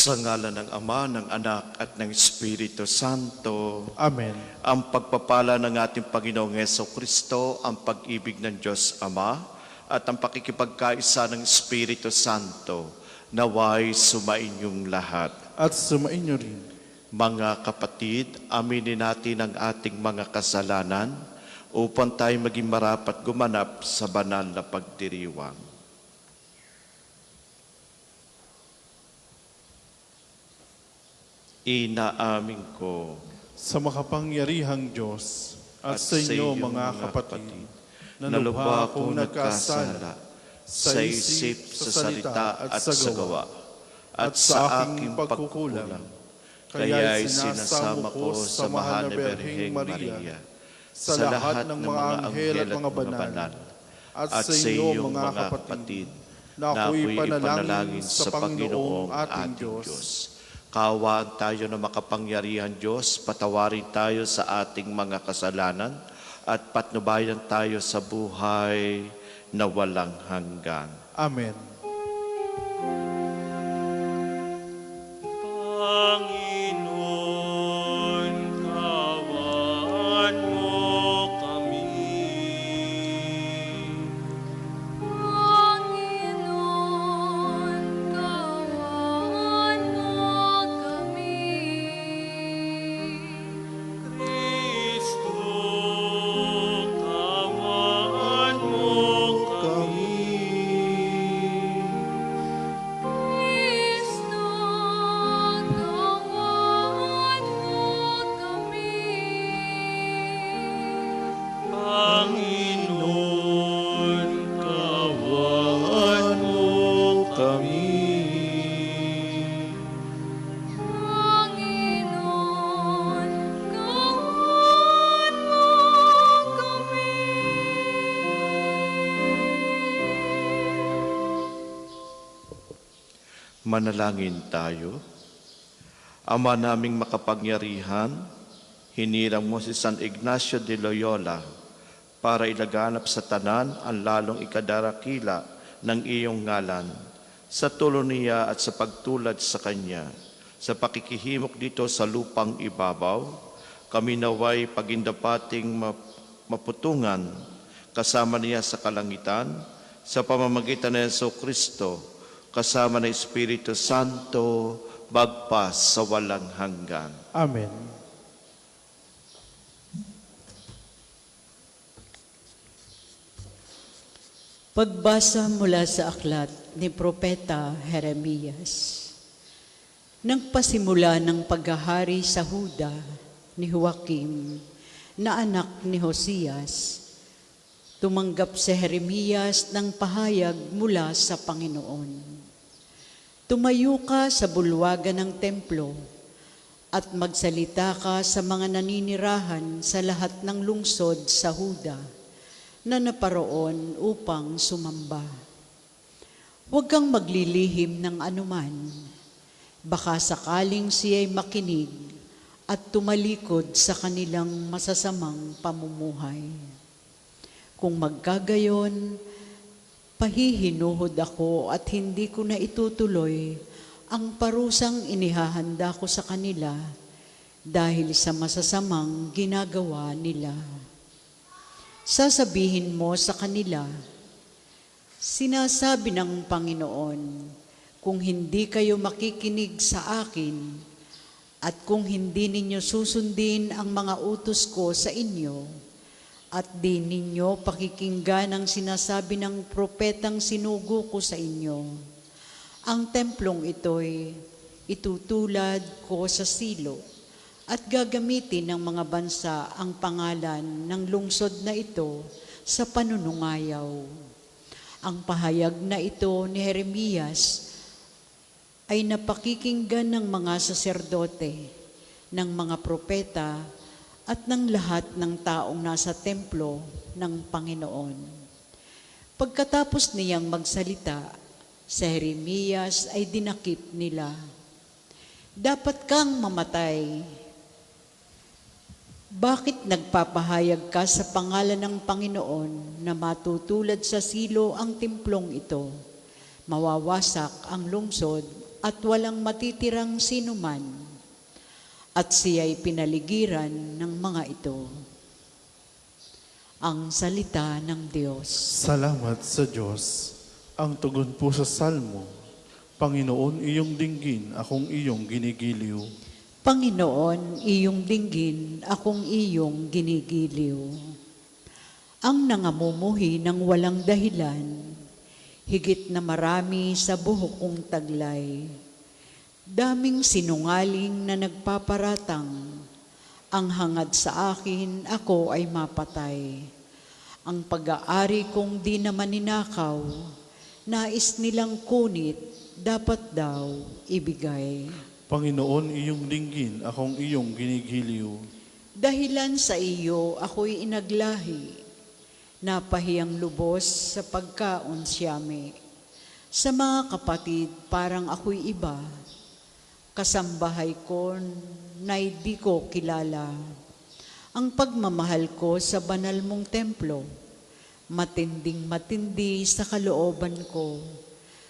Sa ngalan ng Ama, ng Anak, at ng Espiritu Santo. Amen. Ang pagpapala ng ating Panginoong Hesukristo, ang pag-ibig ng Diyos Ama, at ang pakikipagkaisa ng Espiritu Santo, naway sumainyong lahat. At sumainyo rin. Mga kapatid, aminin natin ang ating mga kasalanan upang tayo maging marapat gumanap sa banal na pagdiriwang. Inaamin ko Sa makapangyarihang Diyos at sa inyo mga kapatid, na lubha akong nagkasala sa isip, sa salita at sa gawa, at sa aking pagkukulang. Kaya'y sinasama ko sa mahal na Birheng Maria, sa lahat ng mga anghel at mga banal, at sa inyo mga kapatid, na ako'y panalangin sa Panginoong ating Diyos. Kaawaan tayo na makapangyarihan Diyos, patawarin tayo sa ating mga kasalanan at patnubayan tayo sa buhay na walang hanggan. Amen. Panginoon, kaawaan mo kami. Panginoon, kaawaan mo kami. Kristo, kaawaan mo kami. Kristo, kaawaan mo kami. Panginoon, kaawaan mo kami. Panginoon, kaawaan mo kami. Manalangin tayo. Ama naming makapangyarihan, hinirang mo si San Ignacio de Loyola para ilaganap sa tanan ang lalong ikadarakila ng iyong ngalan. Sa tulong niya at sa pagtulad sa kanya, sa pakikihimok dito sa lupang ibabaw, kami naway pagindapating maputungan kasama niya sa kalangitan, sa pamamagitan ng Jesucristo, kasama ng Espiritu Santo, bagpas sa walang hanggan. Amen. Pagbasa mula sa aklat ni Propeta Jeremias. Nagpasimula ng paghahari sa Huda ni Joaquim na anak ni Josias, tumanggap si Jeremias ng pahayag mula sa Panginoon. Tumayo ka sa bulwagan ng templo at magsalita ka sa mga naninirahan sa lahat ng lungsod sa Huda na naparoon upang sumamba. Huwag kang maglilihim ng anuman, baka sakaling siya'y makinig at tumalikod sa kanilang masasamang pamumuhay. Kung magkagayon, pahihinuhod ako at hindi ko na itutuloy ang parusang inihahanda ko sa kanila dahil sa masasamang ginagawa nila. Sasabihin mo sa kanila, sinasabi ng Panginoon, kung hindi kayo makikinig sa akin at kung hindi ninyo susundin ang mga utos ko sa inyo at di ninyo pakikinggan ang sinasabi ng propetang sinugo ko sa inyo, ang templong ito'y itutulad ko sa silo at gagamitin ng mga bansa ang pangalan ng lungsod na ito sa panunungayaw. Ang pahayag na ito ni Jeremias ay napakikinggan ng mga saserdote, ng mga propeta, at ng lahat ng taong nasa templo ng Panginoon. Pagkatapos niyang magsalita, si Jeremias ay dinakip nila. Dapat kang mamatay. Bakit nagpapahayag ka sa pangalan ng Panginoon na matutulad sa silo ang templong ito? Mawawasak ang lungsod at walang matitirang sinuman, at siya'y pinaligiran ng mga ito. Ang salita ng Diyos. Salamat sa Diyos. Ang tugon po sa Salmo, Panginoon, iyong dinggin, akong iyong ginigiliw. Panginoon, iyong dinggin, akong iyong ginigiliw. Ang nangamumuhi ng walang dahilan, higit na marami sa buhok kong taglay. Daming sinungaling na nagpaparatang, ang hangad sa akin, ako ay mapatay. Ang pag-aari kong di naman ninakaw, nais nilang kunit, dapat daw ibigay. Panginoon, iyong dinggin, akong iyong ginigiliw. Dahilan sa iyo ako'y inaglahi, napahiyang lubos sa pagkaunsyame. Sa mga kapatid, parang ako'y iba, kasambahay ko na'y di ko kilala. Ang pagmamahal ko sa banal mong templo, matinding matindi sa kalooban ko,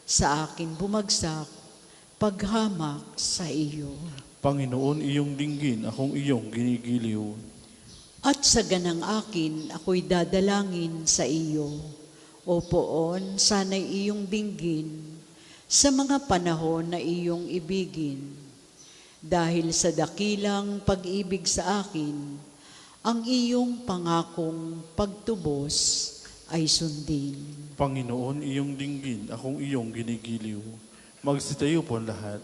sa akin bumagsak, paghamak sa iyo. Panginoon, iyong dinggin, akong iyong ginigiliw. At sa ganang akin, ako'y dadalangin sa iyo. O poon, sana'y iyong dinggin sa mga panahon na iyong ibigin. Dahil sa dakilang pag-ibig sa akin, ang iyong pangakong pagtubos ay sundin. Panginoon, iyong dinggin, akong iyong ginigiliw. Magsitayo po ang lahat.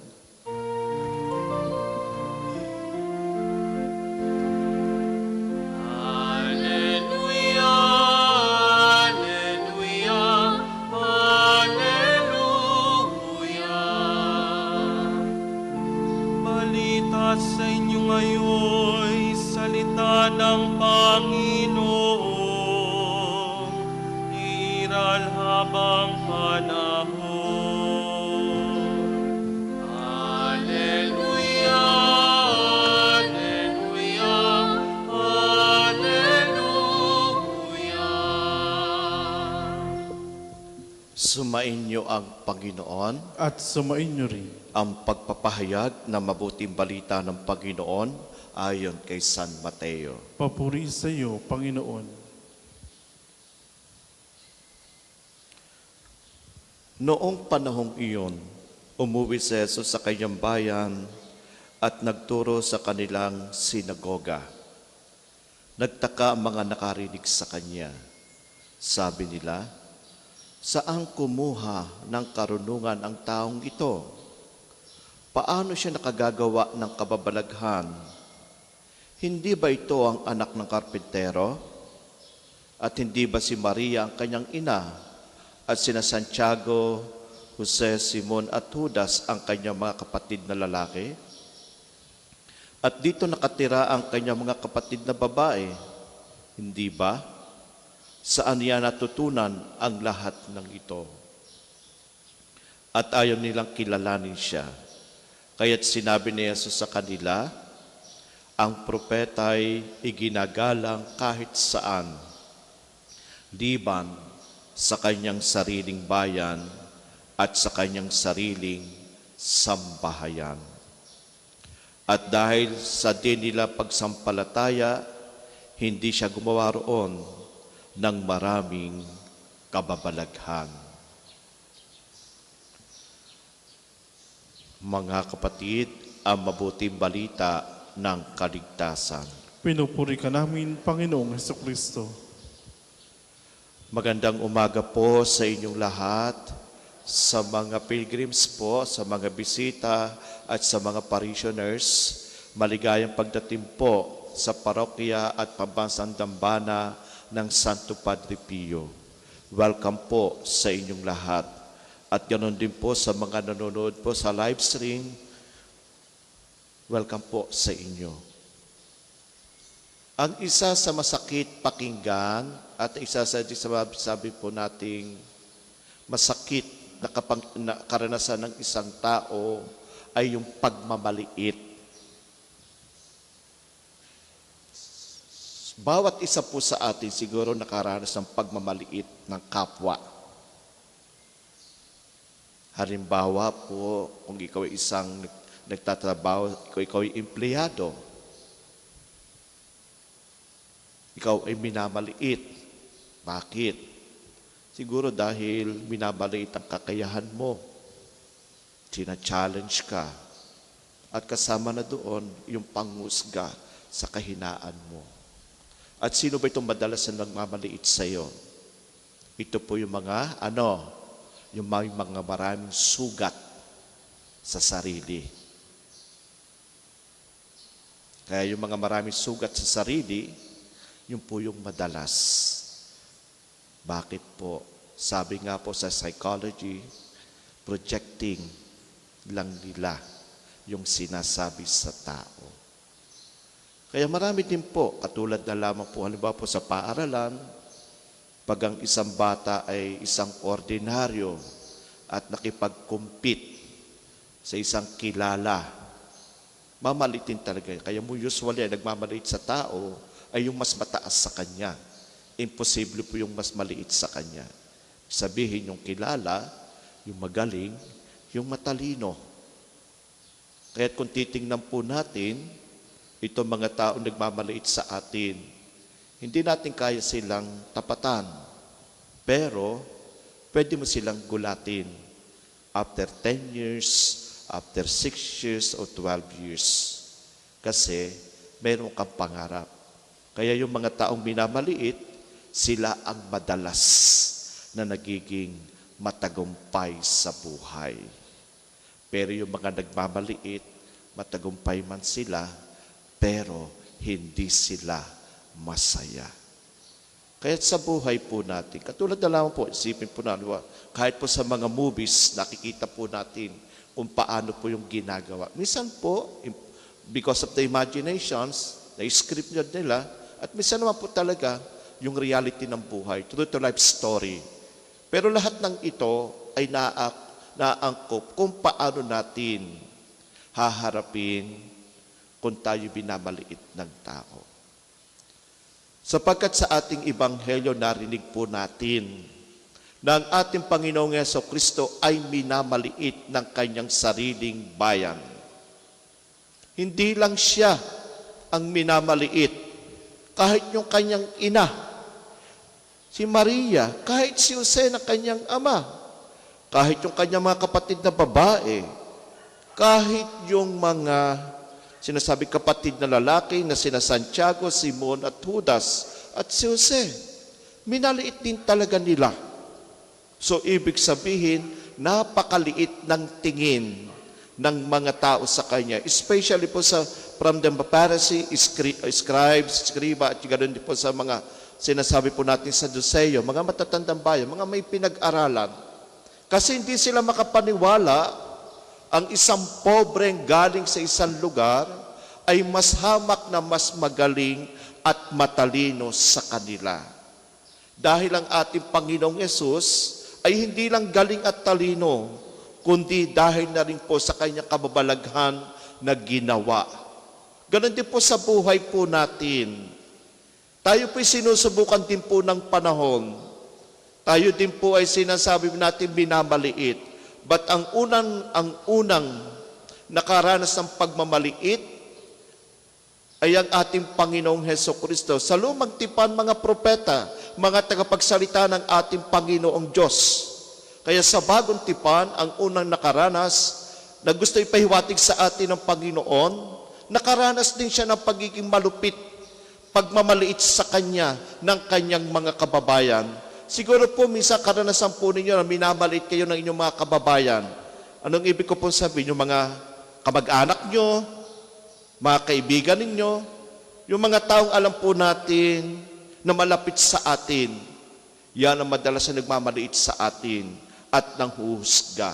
Alleluia, Alleluia, Alleluia. Balita sa inyo ngayon, salita ng Panginoon, iral habang panahon. Alleluia, Alleluia, Alleluia. Sumainyo ang Panginoon. At sumainyo rin. Ang pagpapahayag ng mabuting balita ng Panginoon ayon kay San Mateo. Papuri sa iyo, Panginoon. Noong panahong iyon, umuwi si Jesus sa kanyang bayan at nagturo sa kanilang sinagoga. Nagtaka ang mga nakarinig sa kanya. Sabi nila, saan kumuha ng karunungan ang taong ito? Paano siya nakagagawa ng kababalaghan? Hindi ba ito ang anak ng karpintero? At hindi ba si Maria ang kanyang ina? At sina Santiago, Jose, Simon at Judas ang kanyang mga kapatid na lalaki? At dito nakatira ang kanyang mga kapatid na babae? Hindi ba? Saan niya natutunan ang lahat ng ito? At ayaw nilang kilalanin siya. Kaya't sinabi ni Jesus sa kanila, ang propeta'y iginagalang kahit saan, liban sa kanyang sariling bayan at sa kanyang sariling sambahayan. At dahil sa di nila pagsampalataya, hindi siya gumawa roon ng maraming kababalaghan. Mga kapatid, ang mabuting balita ng kaligtasan. Pinupuri ka namin, Panginoong Hesukristo. Magandang umaga po sa inyong lahat, sa mga pilgrims po, sa mga bisita at sa mga parishioners. Maligayang pagdating po sa parokya at pambansang dambana ng Santo Padre Pio. Welcome po sa inyong lahat. At ganoon din po sa mga nanonood po sa live stream, welcome po sa inyo. Ang isa sa masakit pakinggan at isa sa sabi po nating masakit na karanasan ng isang tao ay yung pagmamaliit. Bawat isa po sa atin siguro nakaranas ng pagmamaliit ng kapwa. Halimbawa po, kung ikaw ay isang nagtatrabaho, ikaw ay empleyado, ikaw ay minamaliit. Bakit? Siguro dahil minamaliit ang kakayahan mo. Sina-challenge ka. At kasama na doon yung panghusga sa kahinaan mo. At sino ba itong madalas na nagmamaliit sa iyo? Ito po yung mga, yung mga maraming sugat sa sarili. Kaya yung mga maraming sugat sa sarili, yun po yung madalas. Bakit po? Sabi nga po sa psychology, projecting lang nila yung sinasabi sa tao. Kaya marami din po, katulad na lamang po, halimbawa po sa paaralan, pag ang isang bata ay isang ordinaryo at nakipag-compete sa isang kilala, mamalitin talaga. Kaya mo usually nagmamaliit sa tao ay yung mas mataas sa kanya. Imposible po yung mas maliit sa kanya. Sabihin yung kilala, yung magaling, yung matalino. Kaya kung titingnan po natin, itong mga tao nagmamaliit sa atin, hindi natin kaya silang tapatan. Pero, pwede mo silang gulatin. After 10 years, after 6 years, o 12 years. Kasi, meron kang pangarap. Kaya yung mga taong minamaliit, sila ang madalas na nagiging matagumpay sa buhay. Pero yung mga nagmamaliit, matagumpay man sila, pero hindi sila masaya. Kaya sa buhay po natin, katulad na lamang po, isipin po natin, kahit po sa mga movies, nakikita po natin kung paano po yung ginagawa. Minsan po, because of the imaginations, na-script nila, at minsan naman po talaga, yung reality ng buhay, true to life story. Pero lahat ng ito ay naangkop kung paano natin haharapin kung tayo binamaliit ng tao. Sapagkat sa ating Ebanghelyo narinig po natin na ang ating Panginoong Jesucristo ay minamaliit ng kanyang sariling bayan. Hindi lang siya ang minamaliit, kahit yung kanyang ina, si Maria, kahit si Jose na kanyang ama, kahit yung kanyang mga kapatid na babae, kahit yung mga sinasabi kapatid na lalaki na sina Santiago, Simon at Judas at si Jose, minaliit din talaga nila. So ibig sabihin, napakaliit ng tingin ng mga tao sa kanya, especially po from the Pharisee, scribes, scriba, at ganoon din po sa mga sinasabi po natin sa Duceo, mga matatandang bayan, mga may pinag-aralan. Kasi hindi sila makapaniwala ang isang pobreng galing sa isang lugar ay mas hamak na mas magaling at matalino sa kanila. Dahil ang ating Panginoong Yesus ay hindi lang galing at talino, kundi dahil na rin po sa kanyang kababalaghan na ginawa. Ganon din po sa buhay po natin. Tayo po'y sinusubukan din po ng panahon. Tayo din po ay sinasabi natin minamaliit. But ang unang nakaranas ng pagmamaliit ay ang ating Panginoong Hesukristo. Sa lumang tipan, mga propeta, mga tagapagsalita ng ating Panginoong Diyos. Kaya sa bagong tipan, ang unang nakaranas na gusto ipahiwatig sa atin ng Panginoon, nakaranas din siya ng pagiging malupit, pagmamaliit sa Kanya ng Kanyang mga kababayan. Siguro po, minsan karanasan po ninyo na minamaliit kayo ng inyong mga kababayan. Anong ibig ko po sabihin? Yung mga kamag-anak nyo, mga kaibigan ninyo, yung mga taong alam po natin na malapit sa atin, yan ang madalas na nagmamaliit sa atin at nanghuhusga.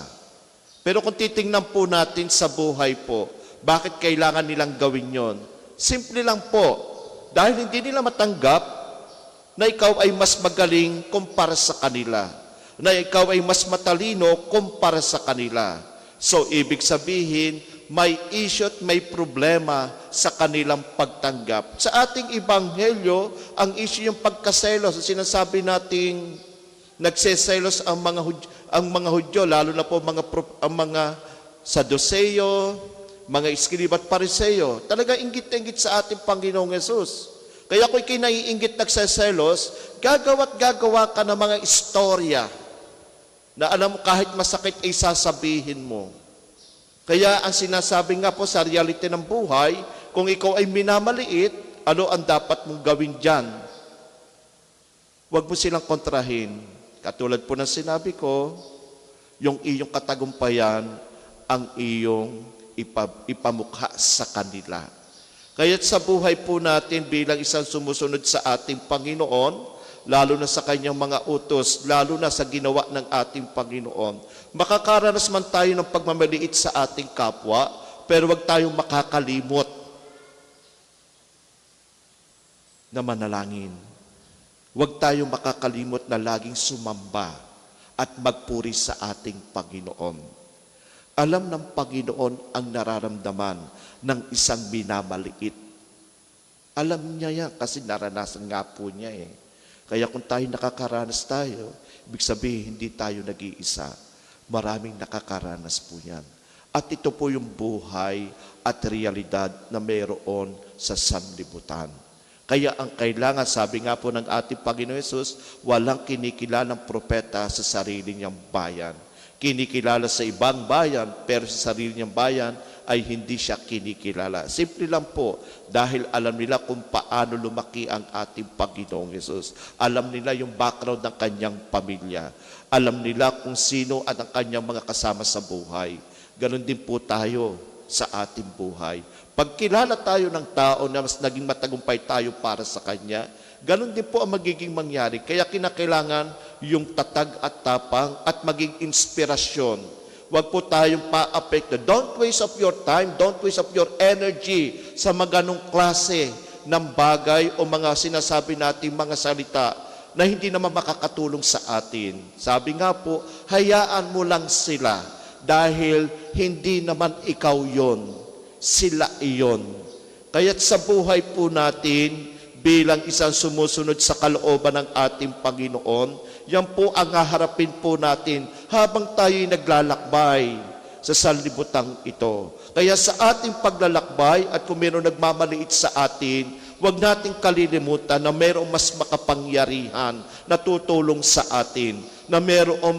Pero kung titingnan po natin sa buhay po, bakit kailangan nilang gawin yon? Simple lang po, dahil hindi nila matanggap na ikaw ay mas magaling kumpara sa kanila, na ikaw ay mas matalino kumpara sa kanila. So, ibig sabihin, may issue at may problema sa kanilang pagtanggap. Sa ating Ebanghelyo, ang issue yung pagkaselos. Sinasabi nating Nagseselos ang mga Hudyo, lalo na po ang mga Saduseo, mga Iskriba at Pariseo. Talaga inggit na inggit sa ating Panginoong Yesus. Kaya kung ikay naiinggit nagseselos, gagawa ka ng mga istorya na alam mo kahit masakit ay sasabihin mo. Kaya ang sinasabi nga po sa reality ng buhay, kung ikaw ay minamaliit, ano ang dapat mong gawin dyan? Huwag mo silang kontrahin. Katulad po ng sinabi ko, yung iyong katagumpayan ang iyong ipamukha sa kanila. Kaya't sa buhay po natin bilang isang sumusunod sa ating Panginoon, lalo na sa kanyang mga utos, lalo na sa ginawa ng ating Panginoon, makakaranas man tayo ng pagmamaliit sa ating kapwa, pero huwag tayong makakalimot na manalangin. Huwag tayong makakalimot na laging sumamba at magpuri sa ating Panginoon. Alam ng Panginoon ang nararamdaman ng isang minamaliit. Alam niya yan kasi naranasan nga po niya eh. Kaya kung tayo nakakaranas tayo, ibig sabihin hindi tayo nag-iisa. Maraming nakakaranas po yan. At ito po yung buhay at realidad na mayroon sa sanlibutan. Kaya ang kailangan, sabi nga po ng ating Panginoon Yesus, walang kinikilalang propeta sa sarili niyang bayan. Kinikilala sa ibang bayan, pero sa sarili niyang bayan ay hindi siya kinikilala. Simple lang po, dahil alam nila kung paano lumaki ang ating Panginoong Yesus. Alam nila yung background ng kanyang pamilya. Alam nila kung sino at ang kanyang mga kasama sa buhay. Ganon din po tayo sa ating buhay. Pag kilala tayo ng tao na mas naging matagumpay tayo para sa Kanya, ganun din po ang magiging mangyari. Kaya kinakailangan yung tatag at tapang at maging inspirasyon. Huwag po tayong pa-apekto. Don't waste of your time, don't waste of your energy sa mga ganong klase ng bagay o mga sinasabi nating mga salita na hindi naman makakatulong sa atin. Sabi nga po, hayaan mo lang sila dahil hindi naman ikaw yon. Sila iyon. Kaya't sa buhay po natin, bilang isang sumusunod sa kalooban ng ating Panginoon, yan po ang haharapin po natin habang tayo'y naglalakbay sa sanlibutang ito. Kaya sa ating paglalakbay at kung mayroong nagmamaliit sa atin, huwag nating kalilimutan na mayroong mas makapangyarihan na tutulong sa atin, na mayroong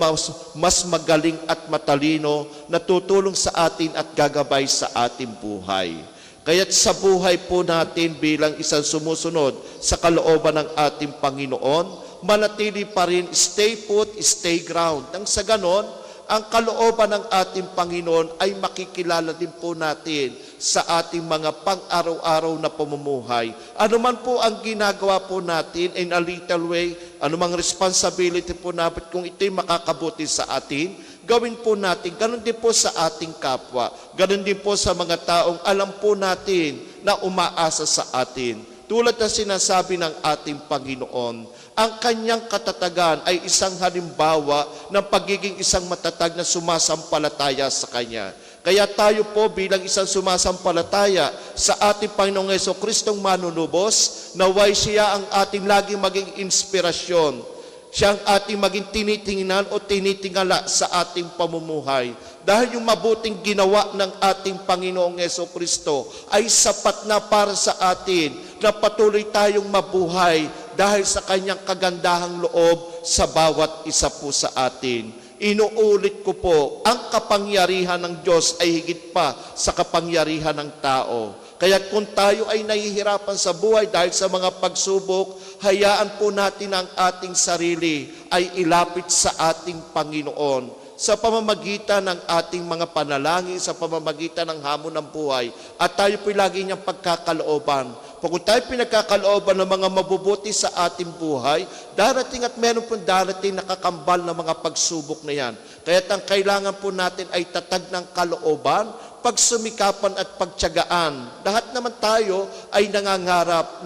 mas magaling at matalino na tutulong sa atin at gagabay sa ating buhay. Kaya't sa buhay po natin bilang isang sumusunod sa kalooban ng ating Panginoon, manatili pa rin, stay put, stay ground. Nang sa ganon, ang kalooban ng ating Panginoon ay makikilala din po natin sa ating mga pang-araw-araw na pamumuhay. Ano man po ang ginagawa po natin in a little way, anumang responsibility po natin kung ito'y makakabuti sa atin, gawin po natin. Ganon din po sa ating kapwa. Ganon din po sa mga taong alam po natin na umaasa sa atin. Tulad na sinasabi ng ating Panginoon, ang kanyang katatagan ay isang halimbawa ng pagiging isang matatag na sumasampalataya sa Kanya. Kaya tayo po bilang isang sumasampalataya sa ating Panginoong Jesucristong manunubos, naway siya ang ating laging maging inspirasyon. Siya ang ating maging tinitingnan o tinitingala sa ating pamumuhay. Dahil yung mabuting ginawa ng ating Panginoong Jesucristo ay sapat na para sa atin na patuloy tayong mabuhay dahil sa kanyang kagandahang loob sa bawat isa po sa atin. Inuulit ko po, ang kapangyarihan ng Diyos ay higit pa sa kapangyarihan ng tao. Kaya kung tayo ay nahihirapan sa buhay dahil sa mga pagsubok, hayaan po natin ang ating sarili ay ilapit sa ating Panginoon sa pamamagitan ng ating mga panalangin, sa pamamagitan ng hamon ng buhay. At tayo po'y lagi niyang pagkakalooban. Kung tayo pinagkakalooban ng mga mabubuti sa ating buhay, darating at meron pong darating nakakambal na mga pagsubok na yan. Kaya't ang kailangan po natin ay tatag ng kalooban, pagsumikapan at pagtiyagaan. Lahat naman tayo ay nangangarap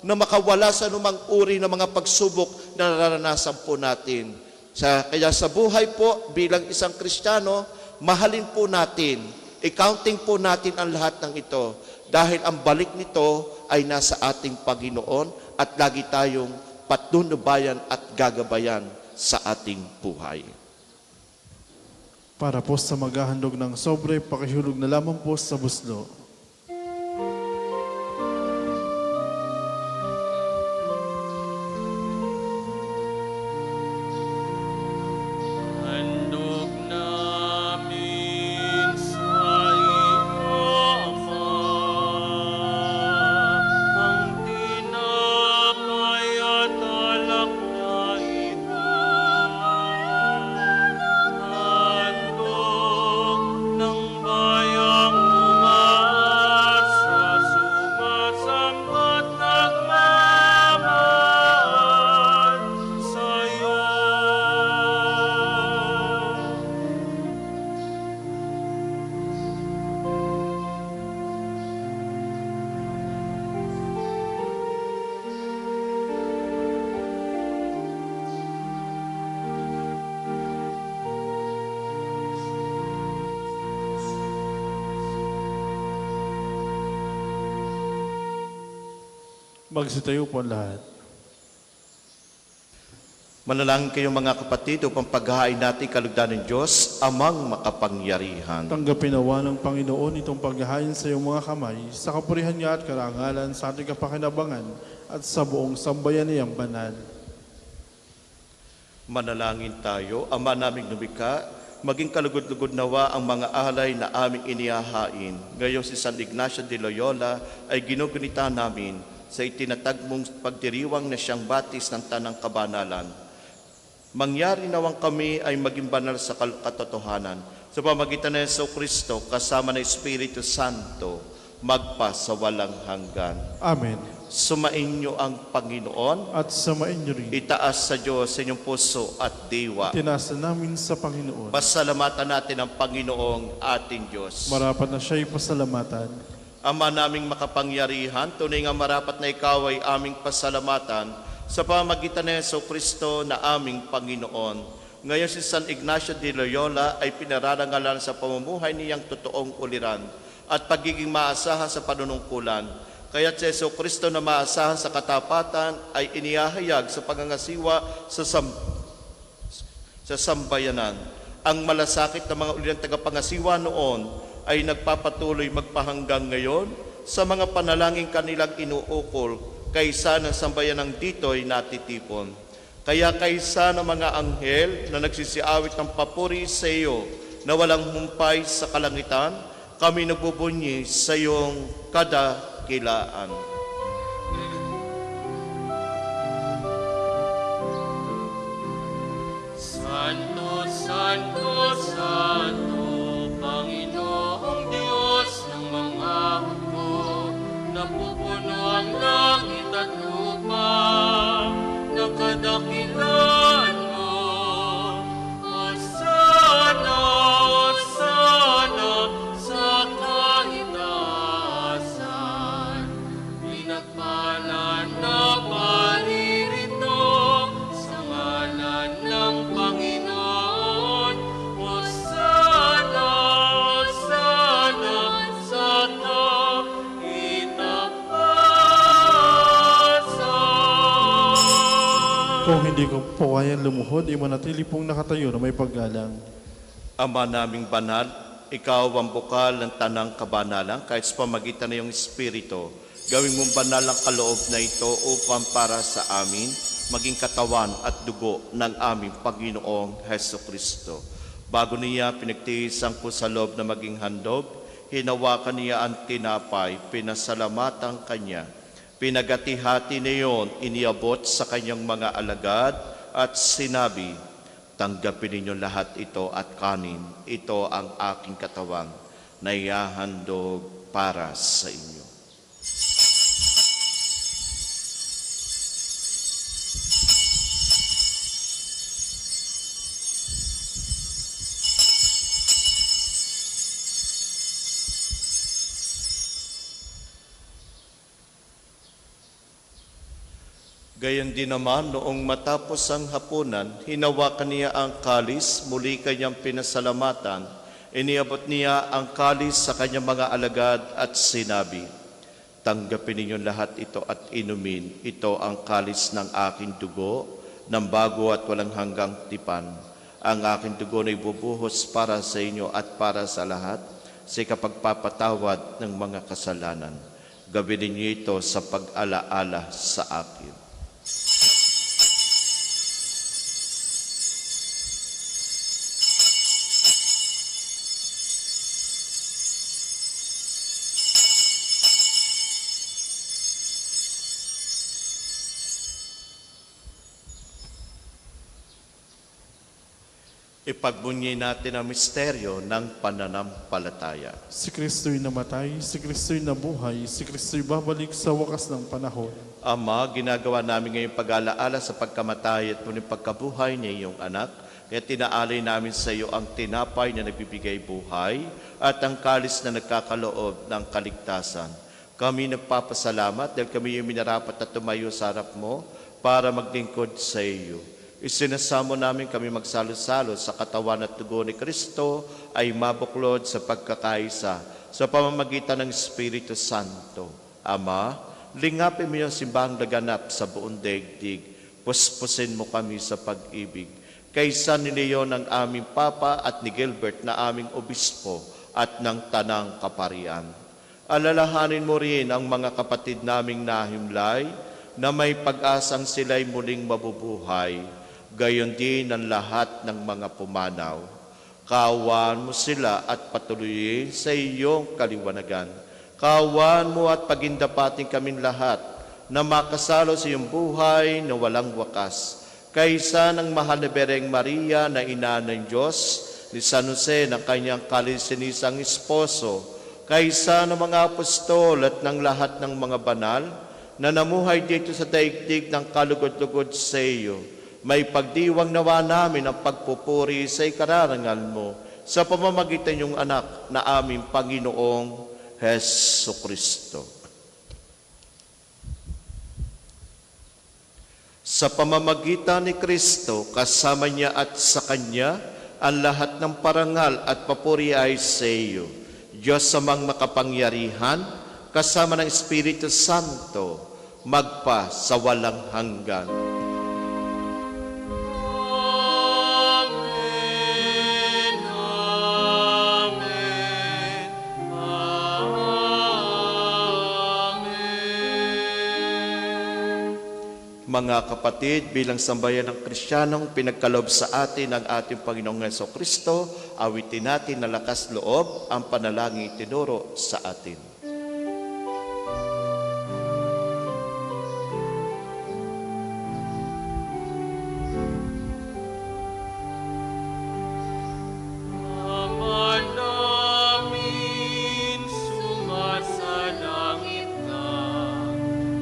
na makawala sa anumang uri ng mga pagsubok na naranasan po natin. Kaya sa buhay po, bilang isang Kristiyano, mahalin po natin, accounting po natin ang lahat ng ito. Dahil ang balik nito ay nasa ating Panginoon at lagi tayong patnunubayan at gagabayan sa ating buhay. Para po sa maghahandog ng sobre, pakihulog na lamang po sa buslo. Handog namin sa iyo, Ama, ang tinapay at alak na ito. Handog ng bayang umasa, sumasamba't nagmamahal sa'yo. Magsitayo po ang lahat. Manalangin kayong mga kapatid upang paghahain natin kalugdan ng Diyos, amang makapangyarihan. Tanggapin nawa ng Panginoon itong paghahain sa iyong mga kamay, sa kapurihan niya at karangalan sa ating kapakinabangan at sa buong sambayan niyang banal. Manalangin tayo, Ama naming lumikha, maging kalugod-lugod nawa ang mga alay na aming inihahain. Ngayong si San Ignacio de Loyola ay ginugunita namin sa itinatag mong pagdiriwang na siyang batis ng tanang kabanalan. Mangyari nawang kami ay maging banal sa katotohanan sa pamagitan ng Jesucristo kasama ng Espiritu Santo magpa sa walang hanggan. Amen. Sumainyo ang Panginoon, At samain niyo rin. itaas sa Diyos sa inyong puso at diwa. Tinasa namin sa Panginoon. Pasalamatan natin ang Panginoong ating Diyos. Marapat na siya'y pasalamatan. Ama naming makapangyarihan, tunay nga marapat na ikaw ay aming pasalamatan sa pamagitan ng Jesucristo na aming Panginoon. Ngayon si San Ignacio de Loyola ay pinararangalan sa pamumuhay niyang totoong uliran at pagiging maasahan sa panunungkulan. Kaya si Jesucristo na maasahan sa katapatan ay inihahayag sa pangangasiwa sa sambayanan. Ang malasakit ng mga ulirang tagapangasiwa noon ay nagpapatuloy magpahanggang ngayon sa mga panalangin kanilang inuukol kaysa ng sambayanang dito'y natitipon. Kaya kaysa ng mga anghel na nagsisiawit ng papuri sa iyo na walang humpay sa kalangitan, kami nagbubunyi sa iyong kadakilaan. Santo, Santo, Santo, Panginoong Diyos ng mga hukbo, napupuno ang langit at lupa, nakadakilan mo. Hosana, Hosana, sa kahitaasan, pinagpalan na paririto sa ngalan ng Panginoon. Hosana, Hosana, sa kahitaasan. Kung hindi ko po kayang lumuhod, imanatili pong nakatayo na may paggalang. Ama naming banal, ikaw ang bukal ng tanang kabanalan kahit sa pamagitan ng iyong Espiritu. Gawing mong banal ang kaloob na ito upang para sa amin maging katawan at dugo ng aming Panginoong Heso Kristo. Bago niya pinagtiisang po sa loob na maging handog, hinawakan niya ang tinapay, pinasalamatan kanya. Pinagati-hati niyon, iniabot sa kanyang mga alagad at sinabi, tanggapin ninyo lahat ito at kanin. Ito ang aking katawan na ihahandog para sa inyo. Gayon din naman, noong matapos ang hapunan, hinawakan niya ang kalis, muli kanyang pinasalamatan. Iniabot niya ang kalis sa kanyang mga alagad at sinabi, tanggapin ninyo lahat ito at inumin. Ito ang kalis ng aking dugo ng bago at walang hanggang tipan. Ang aking dugo na ibubuhos para sa inyo at para sa lahat sa kapagpapatawad ng mga kasalanan. Gawin niyo ito sa pag-alaala sa akin. Ipagbunyi natin ang misteryo ng pananampalataya. Si Kristo'y namatay, si Kristo'y nabuhay, si Kristo'y babalik sa wakas ng panahon. Ama, ginagawa namin ngayong pag-alaala sa pagkamatay at muling pagkabuhay ni iyong anak, kaya tinaalay namin sa iyo ang tinapay na nagbibigay buhay at ang kalis na nagkakaloob ng kaligtasan. Kami nagpapasalamat dahil kami yung minarapat na tumayo sa harap mo para maglingkod sa iyo. Isinasamo namin kami magsalo-salo sa katawan at dugo ni Kristo ay mabuklod sa pagkakaisa sa pamamagitan ng Espiritu Santo. Ama, lingapin mo yung simbahang laganap sa buong daigdig. Puspusin mo kami sa pag-ibig. Kaysa ni Leon ang aming Papa at ni Gilbert na aming Obispo at ng Tanang Kaparian. Alalahanin mo rin ang mga kapatid naming nahimlay na may pag-asang sila'y muling mabubuhay. Gayon din ang lahat ng mga pumanaw. Kaawaan mo sila at patuloyin sa iyong kaliwanagan. Kaawaan mo at pagindapatin kaming lahat na makasalo sa iyong buhay na walang wakas. Kaysa ng mahal na Bereng Maria na ina ng Diyos, ni San Jose na kanyang kalisinisang esposo, kaysa ng mga apostol at ng lahat ng mga banal na namuhay dito sa daigdig ng kalugod-lugod sa iyo, may pagdiwang nawa namin ang pagpupuri sa ikararangal mo sa pamamagitan ng anak na aming Panginoong Hesukristo. Sa pamamagitan ni Kristo, kasama niya at sa Kanya, ang lahat ng parangal at papuri ay sa iyo. Diyos amang makapangyarihan, kasama ng Espiritu Santo, magpa sa walang hanggan. Amen, amen, amen. Mga kapatid, bilang sambayan ng Kristiyanong pinagkaloob sa atin ng ating Panginoong Hesukristo, awitin natin na lakas loob ang panalangin itinuro sa atin. Ama namin, sumasalangit ka,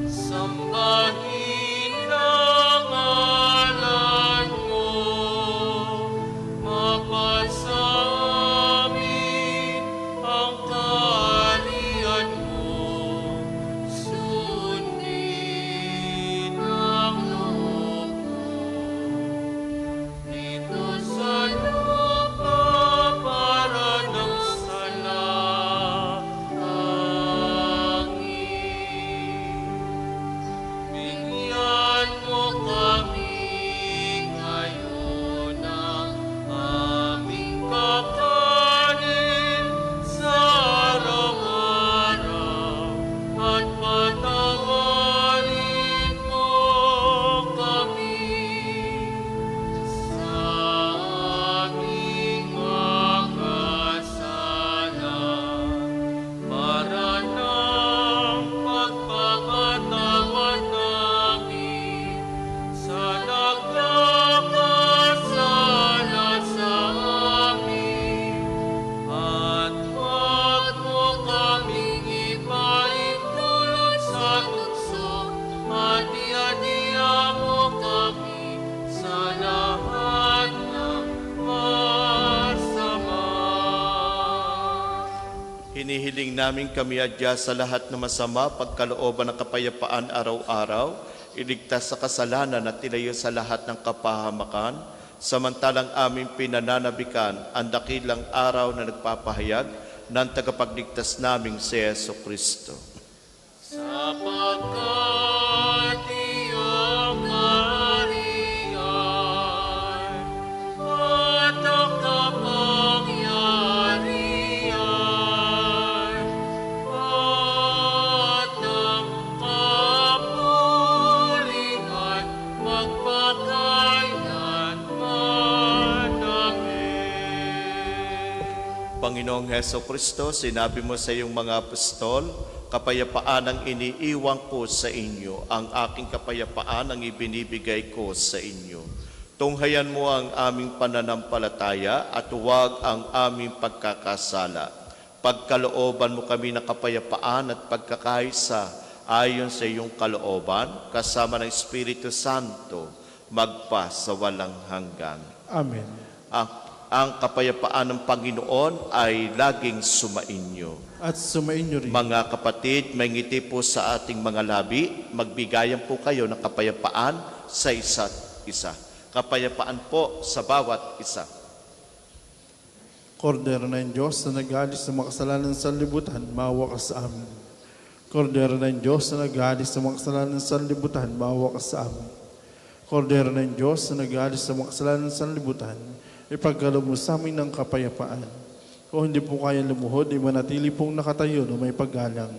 sambahin ang ngalan mo, mapasa amin ang kaharian mo, sundin ang loob mo. Dito sa lupa para ng salangit. Bigyan mo kami ngayon ng aming kakanin sa araw-araw at patawarin mo kami sa aming makasalanan para ng pagpapatawad namin sa nagkakasala sa amin. At huwag mo kaming ipaintulot sa tukso at iadiya mo kami sa lahat ng masama. Hinihiling namin kami adya sa lahat ng masama, pagkalooban ng kapayapaan araw-araw, iligtas sa kasalanan at ilayo sa lahat ng kapahamakan, samantalang aming pinananabikan ang dakilang araw na nagpapahayag ng tagapagligtas naming si Hesukristo. Sapagkat iyong kaharian Panginoong Heso Kristo, sinabi mo sa iyong mga apostol, kapayapaan ang iniiwan ko sa inyo, ang aking kapayapaan ang ibinibigay ko sa inyo. Tunghayan mo ang aming pananampalataya at huwag ang aming pagkakasala. Pagkalooban mo kami ng kapayapaan at pagkakaisa ayon sa iyong kalooban, kasama ng Espiritu Santo, magpa sa walang hanggan. Amen. Ang kapayapaan ng Panginoon ay laging sumainyo. At sumainyo rin. Mga kapatid, may ngiti po sa ating mga labi. Magbigayan po kayo ng kapayapaan sa isa't isa. Kapayapaan po sa bawat isa. Kordero ng Diyos na nag-alis ng mga kasalanan sa libutan, maawa ka sa amin. Kordero ng Diyos na nag-alis ng mga kasalanan sa libutan, maawa ka sa amin. Kordero ng Diyos na nag-alis ng mga kasalanan sa libutan, ipagkaloob mo sa amin ng kapayapaan. Kung hindi po kaya lumuhod, ay manatili pong nakatayo na may paggalang.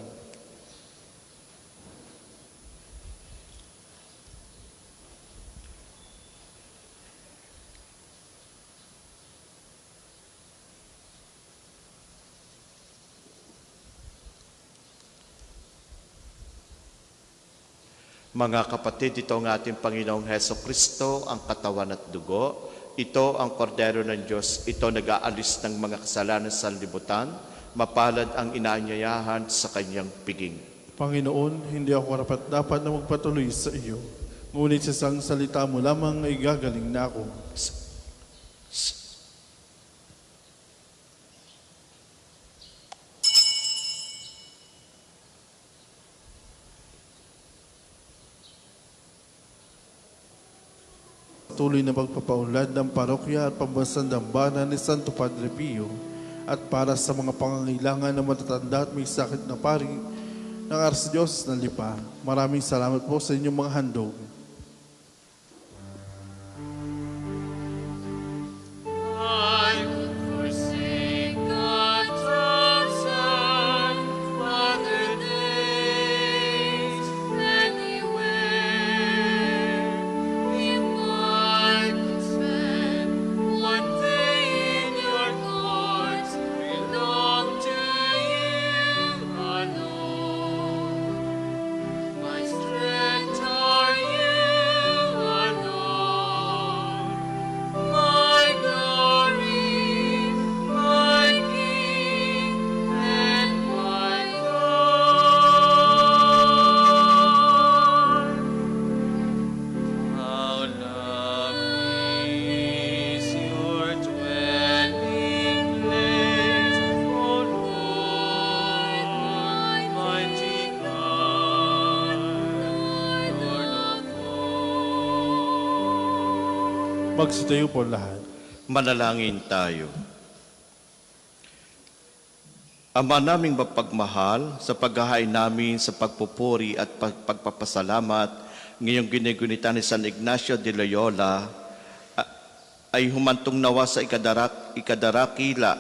Mga kapatid, ito ang ating Panginoong Heso Kristo, ang katawan at dugo. Ito ang kordero ng Diyos. Ito nag-aalis ng mga kasalanan sa libutan. Mapalad ang inaanyayahan sa kanyang piging. Panginoon, hindi ako karapat-dapat na magpatuloy sa iyo. Ngunit sa isang salita mo lamang ay gagaling na ako. Tuloy na pagpapaunlad ng parokya at pambansang dambana ni Santo Padre Pio at para sa mga pangangailangan ng matatanda at may sakit na pari ng Archdiocese ng Lipa. Maraming salamat po sa inyong mga handog. I would forsake God's thousand other days anywhere. If I could spend one day in your courts, belong to you alone. My strength are you alone. My glory, my King, and my God. How lovely is your dwelling place, O Lord, mighty God, Lord of hosts. Magsitayo po lahat. Manalangin tayo. Ama naming mapagmahal, sa paghahain namin sa pagpupuri at pagpapasalamat ngayong ginigunita ni San Ignacio de Loyola ay humantong nawa sa ikadarakila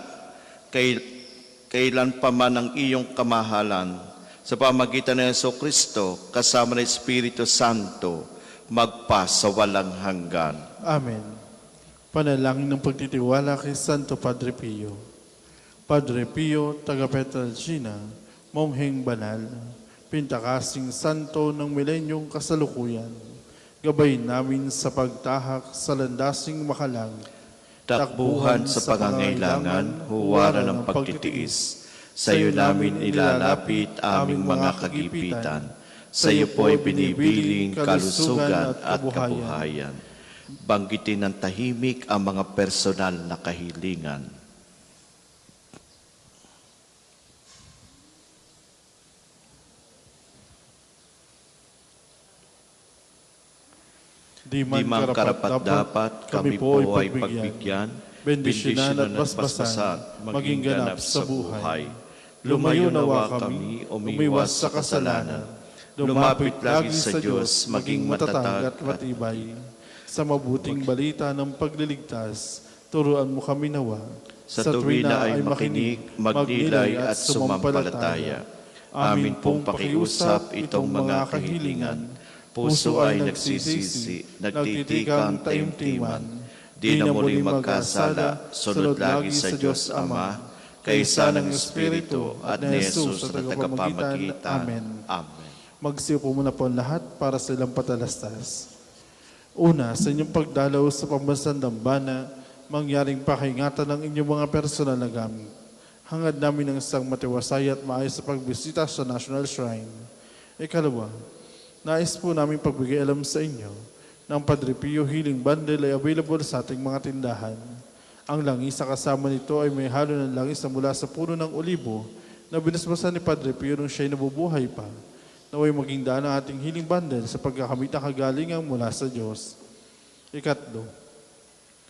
kailan pa man ang iyong kamahalan sa pamagitan ng Jesucristo kasama ng Espiritu Santo magpa sa walang hanggan. Amen. Panalangin ng pagtitiwala kay Santo Padre Pio. Padre Pio, taga Petralcina, Mongheng Banal, pintakasing santo ng milenyong kasalukuyan, gabay namin sa pagtahak sa landasing makalang, Takbuhan sa pangangailangan, huwara ng pagtitiis. Sa iyo namin ilalapit aming mga kagipitan. Sa iyo po'y binibiling kalusugan at kabuhayan. Banggitin ng tahimik ang mga personal na kahilingan. Di Di man karapat-dapat kami po ay pagbigyan, bendisyonan at basbasan, maging ganap sa buhay. Lumayo nawa kami, umiwas sa kasalanan. Lumapit lagi sa Diyos, maging matatag at matibay. Sa mabuting balita ng pagliligtas, turuan mo kami nawa. sa tuwi na ay makinig, magnilay at sumampalataya. Amin pong pakiusap itong mga kahilingan. Puso ay nagsisisi, nagtitikang taimtiman. Di na muling magkasala, sunod lagi sa Diyos Ama. kaisa ng Espiritu at ni Jesus na tagapamagitan. Amen. Amen. Magsiupo muna po ang lahat para sa ilang patalastas. Una, sa inyong pagdalaw sa pambansang dambana, mangyaring pakingatan ng inyong mga personal na gamit. Hangad namin ng isang matiwasay at maayos sa pagbisita sa National Shrine. Ikalawa, nais po namin pagbigay alam sa inyo ng Padre Pio Healing Bundle ay available sa ating mga tindahan. Ang langis sa kasama nito ay may halo ng langis na mula sa puno ng olibo na binasbasan ni Padre Pio nung siya'y nabubuhay pa. Naway maging daan ang ating healing bundle sa pagkakamit ng kagalingan mula sa Diyos. Ikatlo,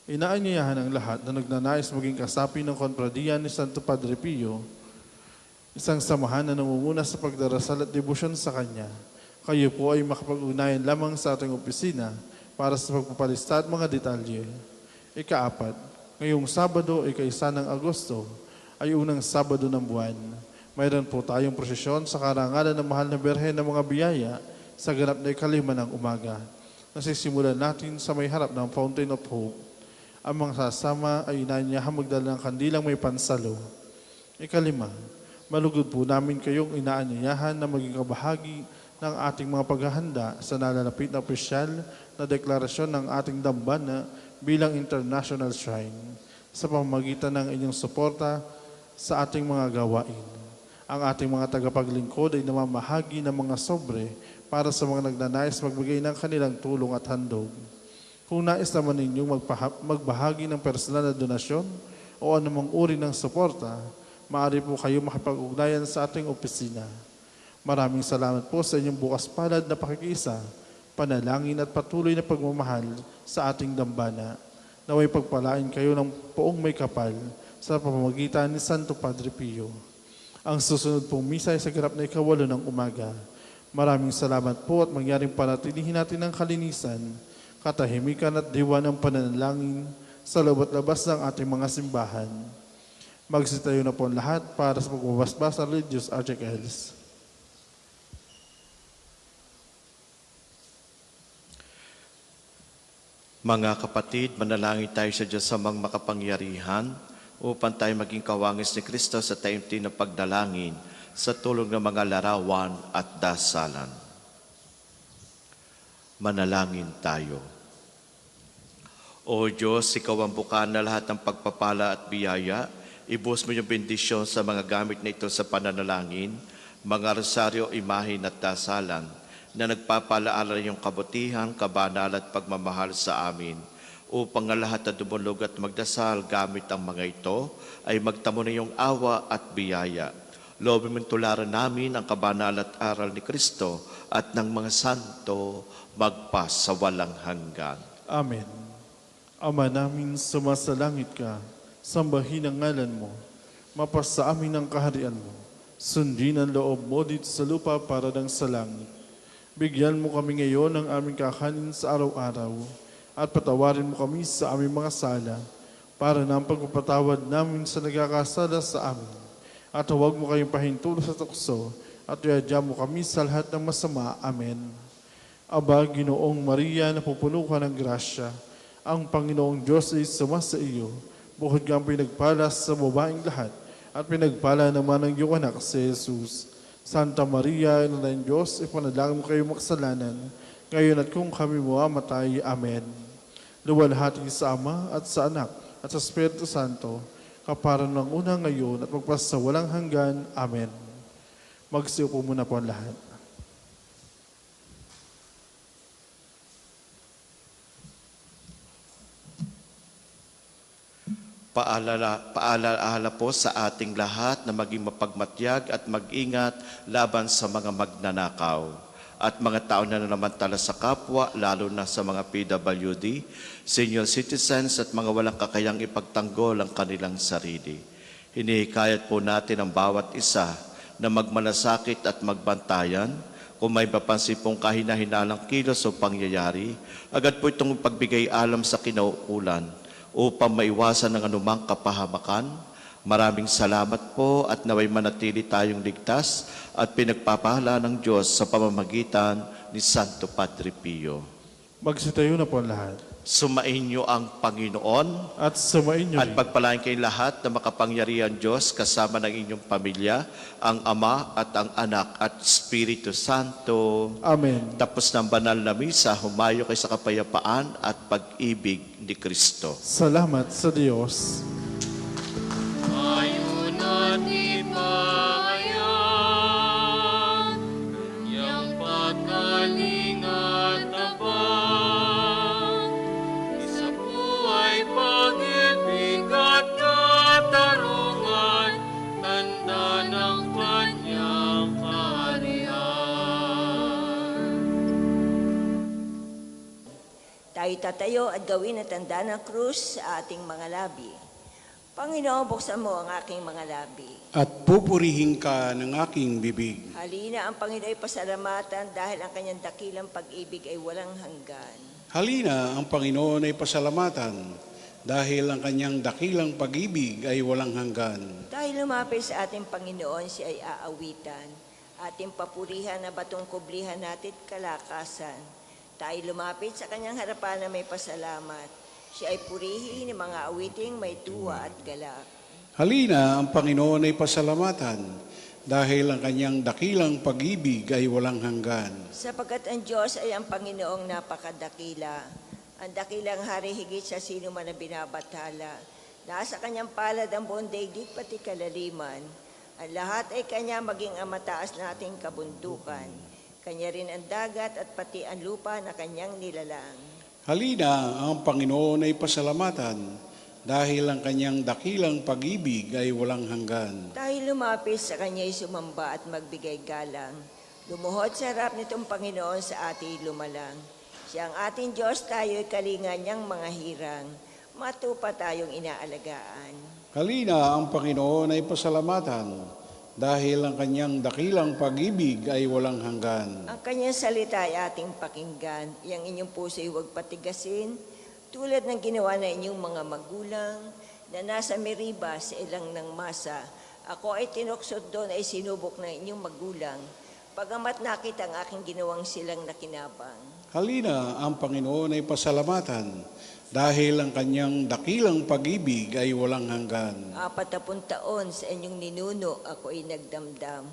inaanyayahan ang lahat na nagnanais maging kasapi ng konpradiya ni Santo Padre Pio, isang samahan na namumuna sa pagdarasal at debosyon sa Kanya. Kayo po ay makapag-ugnayan lamang sa ating opisina para sa pagpapalista at mga detalye. Ikaapat, ngayong Sabado, ika-1 ng Agosto, ay unang Sabado ng buwan. Mayroon po tayong prosesyon sa karangalan ng Mahal na Birhen ng mga biyaya sa ganap na 5 ng umaga. Nasisimulan natin sa may harap ng Fountain of Hope. Ang mga sasama ay inaanyahan magdala ng kandilang may pansalo. Ikalima, malugod po namin kayong inaanyayahan na maging kabahagi ng ating mga paghahanda sa nalalapit na opisyal na deklarasyon ng ating dambana bilang International Shrine sa pamamagitan ng inyong suporta sa ating mga gawain. Ang ating mga tagapaglingkod ay namamahagi ng mga sobre para sa mga nagnanais magbigay ng kanilang tulong at handog. Kung nais naman ninyong magbahagi ng personal na donasyon o anumang uri ng suporta, maaari po kayo makipag-ugnayan sa ating opisina. Maraming salamat po sa inyong bukas palad na pakikiisa, panalangin at patuloy na pagmamahal sa ating dambana. Naway pagpalain kayo ng poong may kapal sa pamamagitan ni Santo Padre Pio. Ang susunod pong misa ay sa ganap na 8 ng umaga. Maraming salamat po at mangyaring panatilihin natin ang kalinisan, katahimikan at diwa ng pananalangin sa loob at labas ng ating mga simbahan. Magsitayo na po ang lahat para sa pagbabasbas ng religious articles. Mga kapatid, manalangin tayo sa Diyos amang makapangyarihan upang tayo maging kawangis ni Kristo sa taimtim na pagdalangin sa tulong ng mga larawan at dasalan. Manalangin tayo. O Diyos, Ikaw ang bukaan na lahat ng pagpapala at biyaya. Ibuhos mo yung bendisyon sa mga gamit na ito sa pananalangin, mga rosaryo, imahin at dasalan na nagpapalaala yung kabutihan, kabanal at pagmamahal sa amin, upang ang lahat na dumulog at magdasal gamit ang mga ito ay magtamo na yung awa at biyaya. Loobin mong tularan namin ang kabanal at aral ni Kristo at ng mga santo magpas sa walang hanggan. Amen. Ama namin, sumasalangit ka, sambahin ang ngalan mo, mapas sa amin ang kaharian mo, sundin ang loob mo dito sa lupa para ng sa langit. Bigyan mo kami ngayon ng aming kakanin sa araw-araw at patawarin mo kami sa aming mga sala para na ang pagpapatawad namin sa nagkakasala sa amin. At huwag mo kayong pahintulo sa tukso at iadya mo kami sa lahat ng masama. Amen. Aba, Ginoong Maria, napupuno ka ng grasya, ang Panginoong Diyos ay sumasa iyo. Bukod kang pinagpala sa babaeng lahat at pinagpala naman ang iyong anak si Jesus. Santa Maria, Ina ng Diyos, ipanalangin mo kayo makasalanan, ngayon at kung kami mamamatay. Amen. Luwalhati sa Ama at sa Anak at sa Espiritu Santo, kaparan ng una ngayon at magpas sa walang hanggan. Amen. Magsiupo muna po ang lahat. Paalaala po sa ating lahat na maging mapagmatyag at mag-ingat laban sa mga magnanakaw at mga tao na nanamantala sa kapwa, lalo na sa mga PWD, senior citizens at mga walang kakayang ipagtanggol ang kanilang sarili. Hinihikayat po natin ang bawat isa na magmalasakit at magbantayan. Kung may mapansin pong kahina-hinalang kilos o pangyayari, agad po itong pagbigay alam sa kinauukulan upang maiwasan ng anumang kapahamakan. Maraming salamat po at naway manatili tayong ligtas at pinagpapala ng Diyos sa pamamagitan ni Santo Padre Pio. Magsitayo na po ang lahat. Sumainyo ang Panginoon At sumain niyo at rin. pagpalain kayong lahat na makapangyarihan Diyos kasama ng inyong pamilya, ang Ama at ang Anak at Espiritu Santo. Amen. Tapos ng banal na misa, humayo kayo sa kapayapaan at pag-ibig ni Kristo. Salamat sa Diyos. Tayo natin bayan, yang pagkaling at tabang, isa buhay pag-ibig at katarungan, tanda ng kanyang kaharian. Tayo tatayo at gawin ang tanda ng krus sa ating mga labi. Panginoon, buksan mo ang aking mga labi. At pupurihin ka ng aking bibig. Halina ang Panginoon ay pasalamatan dahil ang kanyang dakilang pag-ibig ay walang hanggan. Halina, ang Panginoon ay pasalamatan, dahil ang kanyang dakilang pag-ibig ay walang hanggan. Tayo lumapit sa ating Panginoon, siya ay aawitan. Ating papurihan na batong kublihan natin kalakasan. Tayo lumapit sa kanyang harapan na may pasalamat. Siya ay purihin ng mga awiting may tuwa at galak. Halina, ang Panginoon ay pasalamatan, dahil ang kanyang dakilang pag-ibig ay walang hanggan. Sapagkat ang Diyos ay ang Panginoong napakadakila. Ang dakilang hari higit sa sino man ang binabathala. Nasa kanyang palad ang buong daigdig pati kalaliman. Ang lahat ay kanya maging ang mataas nating kabundukan. Kanya rin ang dagat at pati ang lupa na kanyang nilalang. Halina, ang Panginoon ay pasalamatan, dahil ang kanyang dakilang pag-ibig ay walang hanggan. Tayo lumapit sa kanya'y sumamba at magbigay galang. Lumuhod sa harap nitong Panginoon sa ating lumalang. Siya ang ating Diyos, tayo'y kalingan niyang mga hirang. Matupa tayong inaalagaan. Halina, ang Panginoon ay pasalamatan, dahil ang kanyang dakilang pag-ibig ay walang hanggan. Ang kanyang salita ay ating pakinggan. Yang inyong puso'y huwag patigasin, tulad ng ginawa na inyong mga magulang na nasa Meriba sa ilang ng masa. Ako ay tinuksod doon ay sinubok ng inyong magulang, pagamat nakita ang aking ginawang silang nakinabang. Halina, ang Panginoon ay pasalamatan, dahil ang kanyang dakilang pag-ibig ay walang hanggan. 40 taon sa inyong ninuno, ako ay nagdamdam.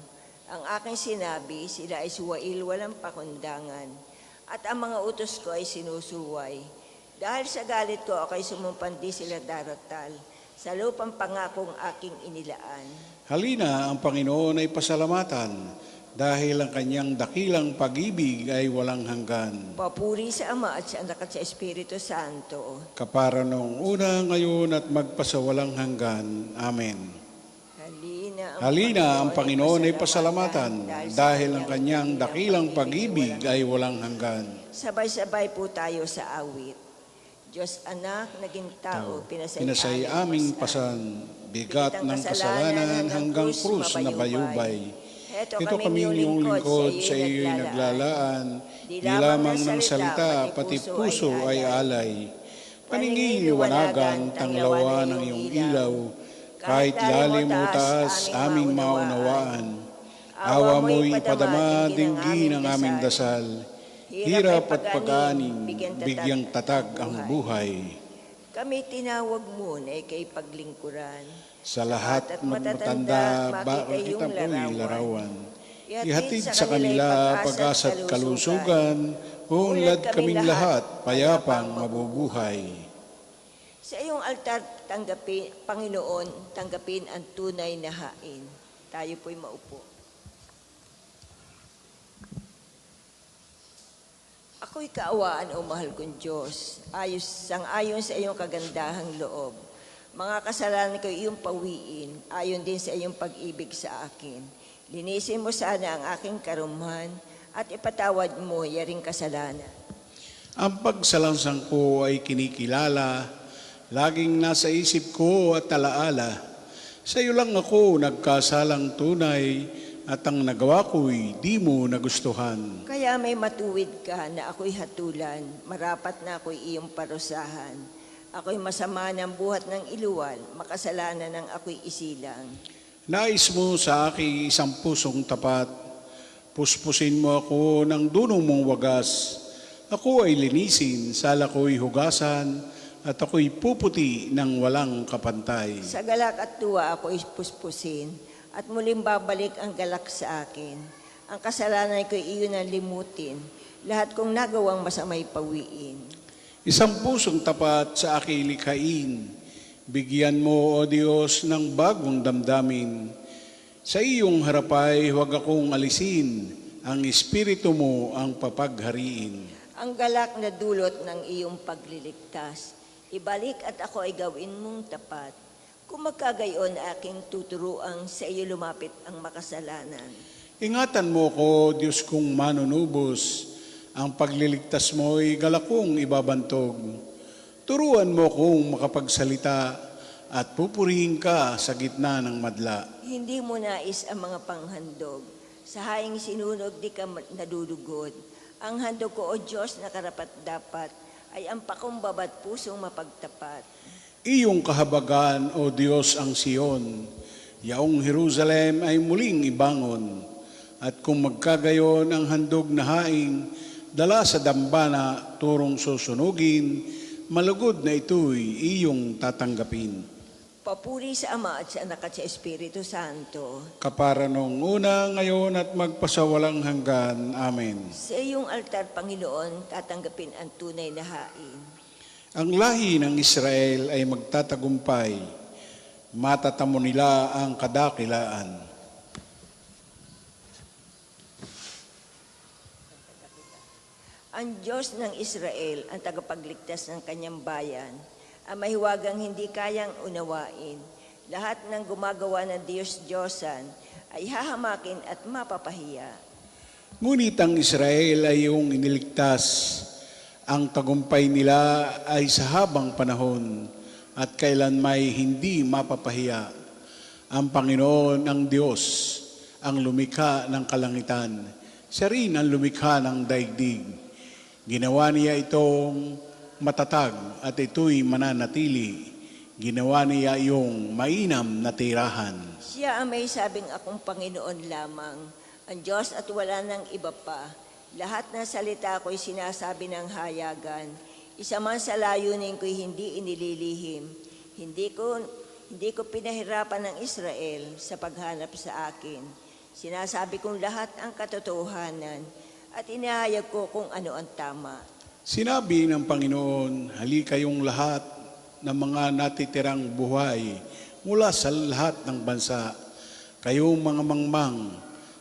Ang aking sinabi, sila ay suwail walang pakundangan. At ang mga utos ko ay sinusuway. Dahil sa galit ko, ako ay sumumpandi sila daratal. Sa lupang pangakong aking inilaan. Halina, ang Panginoon ay pasalamatan, dahil ang kanyang dakilang pag-ibig ay walang hanggan. Papuri sa Ama at sa Anak at sa Espiritu Santo. Kapara noong una, ngayon at magpasawalang hanggan. Amen. Halina, ang Panginoon ay pasalamatan, dahil ang kanyang dakilang pag-ibig ay walang hanggan. Sabay-sabay po tayo sa awit. Diyos Anak, naging tao, Pinasay aming pasan, bigat ng kasalanan hanggang krus na bayubay. Ito kaming iyong lingkod, sa iyo'y naglalaan, di lamang ng salita, pati puso ay alay. Paningiliwanagan, tanglawa ng iyong ilaw, kahit lalim o taas, aming maunawaan. Awa mo'y ipadama, dinggin ang aming dasal. Hirap at pag-aning, bigyang tatag ang buhay. Kami tinawag mo na ikay paglingkuran. Sa lahat at matanda, bakit kita po'y larawan. Ihatid sa kanila pag-asa't kalusugan, unlad kaming lahat, payapang mabubuhay. Sa iyong altar, tanggapin, Panginoon, tanggapin ang tunay na hain. Tayo po'y maupo. Ako'y kaawaan, o mahal kong Diyos, sang-ayon sa iyong kagandahang loob. Mga kasalanan ko iyong pawiin, ayon din sa iyong pag-ibig sa akin. Linisin mo sana ang aking karumhan at ipatawad mo yaring kasalanan. Ang pagsalansang ko ay kinikilala, laging nasa isip ko at alaala. Sa iyo lang ako nagkasalang tunay, at ang nagawa ko'y di mo nagustuhan. Kaya may matuwid ka na ako'y hatulan, marapat na ako'y iyong parusahan. Ako'y masama ng buhat ng iluwal, makasalanan ng ako'y isilang. Nais mo sa akin isang pusong tapat, puspusin mo ako ng dunong mong wagas, Ako ay linisin, sala ko'y hugasan, at ako'y puputi ng walang kapantay. Sa galak at tuwa ako ispuspusin, at muling babalik ang galak sa akin. Ang kasalanan ko'y iyon ang limutin, lahat kong nagawang masamay pawiin. Isang pusong tapat sa aking likhain, bigyan mo, O Diyos, ng bagong damdamin. Sa iyong harapay, huwag akong alisin, ang Espiritu mo ang papaghariin. Ang galak na dulot ng iyong pagliligtas, ibalik at ako ay gawin mong tapat. Kung magkagayon aking tuturuang sa iyo lumapit ang makasalanan. Ingatan mo ko, Diyos kong manunubos, ang pagliligtas mo'y galakong ibabantog. Turuan mo kong makapagsalita at pupurihin ka sa gitna ng madla. Hindi mo nais ang mga panghandog. Sa haing sinunog di ka nadudugod. Ang handog ko, O Diyos, na karapat-dapat, ay ang pakumbaba at pusong mapagtapat. Iyong kahabagan, O Diyos, ang Siyon. Yaong Jerusalem ay muling ibangon. At kung magkagayon ang handog na haing, dala sa dambana turong susunugin, malugod na ito'y iyong tatanggapin. Papuri sa Ama at sa Anak at sa Espiritu Santo. Kapara nung una, ngayon at magpasawalang hanggan. Amen. Sa iyong altar, Panginoon, tatanggapin ang tunay na hain. Ang lahi ng Israel ay magtatagumpay. Matatamo nila ang kadakilaan. Ang Diyos ng Israel, ang tagapagligtas ng kanyang bayan, ang mahiwagang hindi kayang unawain. Lahat ng gumagawa ng Diyos-Diyosan ay hahamakin at mapapahiya. Ngunit ang Israel ay iyong iniligtas. Ang tagumpay nila ay sa habang panahon at kailan may hindi mapapahiya. Ang Panginoon, ang Diyos, ang lumikha ng kalangitan. Siya rin ang lumikha ng daigdig. Ginawa niya itong matatag at ito'y mananatili. Ginawa niya iyong mainam na tirahan. Siya ang may sabing akong Panginoon lamang, ang Diyos at wala nang iba pa. Lahat ng salita ko'y sinasabi ng hayagan. Isa man sa layunin ko'y hindi inililihim. Hindi ko pinahirapan ng Israel sa paghanap sa akin. Sinasabi kong lahat ang katotohanan at inahayag ko kung ano ang tama. Sinabi ng Panginoon, halika kayong lahat ng mga natitirang buhay mula sa lahat ng bansa. Kayong mga mangmang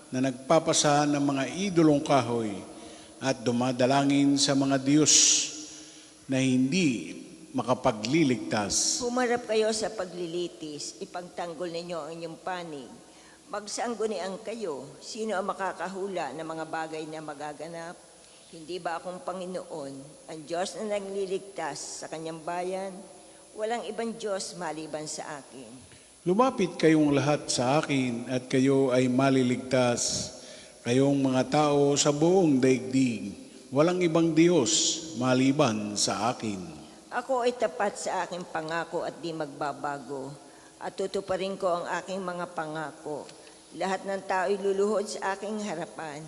na nagpapasa ng mga idolong kahoy at dumadalangin sa mga Diyos na hindi makapagliligtas. Humarap kayo sa paglilitis, ipagtanggol ninyo ang inyong panig. Magsanggunian kayo, sino ang makakahula ng mga bagay na magaganap? Hindi ba akong Panginoon, ang Diyos na nagliligtas sa kanyang bayan? Walang ibang Diyos maliban sa akin. Lumapit kayong lahat sa akin at kayo ay maliligtas. Kayong mga tao sa buong daigdig, walang ibang Diyos maliban sa akin. Ako ay tapat sa aking pangako at di magbabago. At tutuparin ko ang aking mga pangako. Lahat ng tao'y luluhod sa aking harapan.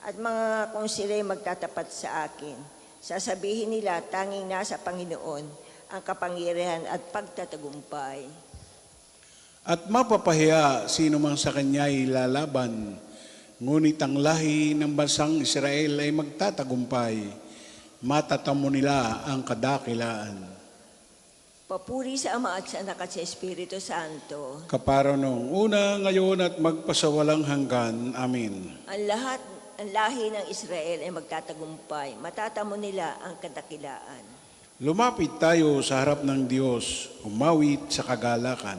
At mga kung sila'y magtatapat sa akin, sasabihin nila tanging nasa Panginoon ang kapangyarihan at pagtatagumpay. At mapapahiya sino man sa kanya'y lalaban. Ngunit ang lahi ng bansang Israel ay magtatagumpay. Matatamo nila ang kadakilaan. Papuri sa Ama at sa Anak at sa Espiritu Santo. Kapara nung una, ngayon at magpasawalang hanggan. Amen. Ang lahi ng Israel ay magtatagumpay. Matatamo nila ang kadakilaan. Lumapit tayo sa harap ng Diyos, umawit sa kagalakan.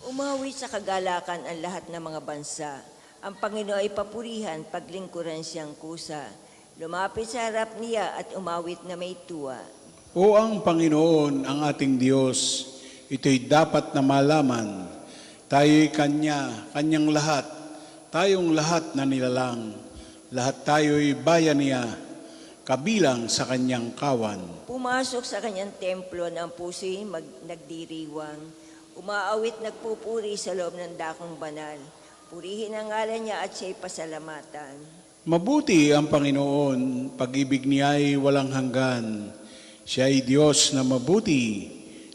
Umawit sa kagalakan ang lahat ng mga bansa. Ang Panginoon ay papurihan, paglingkuran siyang kusa. Lumapit sa harap niya at umawit na may tuwa. O ang Panginoon, ang ating Diyos, ito'y dapat na malaman. Tayo'y Kanyang lahat, tayong lahat na nilalang. Lahat tayo'y bayan niya, kabilang sa Kanyang kawan. Pumasok sa Kanyang templo ng puso'y nagdiriwang. Umaawit nagpupuri sa loob ng dakong banal. Purihin ang ngalan niya at siya'y pasalamatan. Mabuti ang Panginoon, pag-ibig niya ay walang hanggan. Siya ay Diyos na mabuti,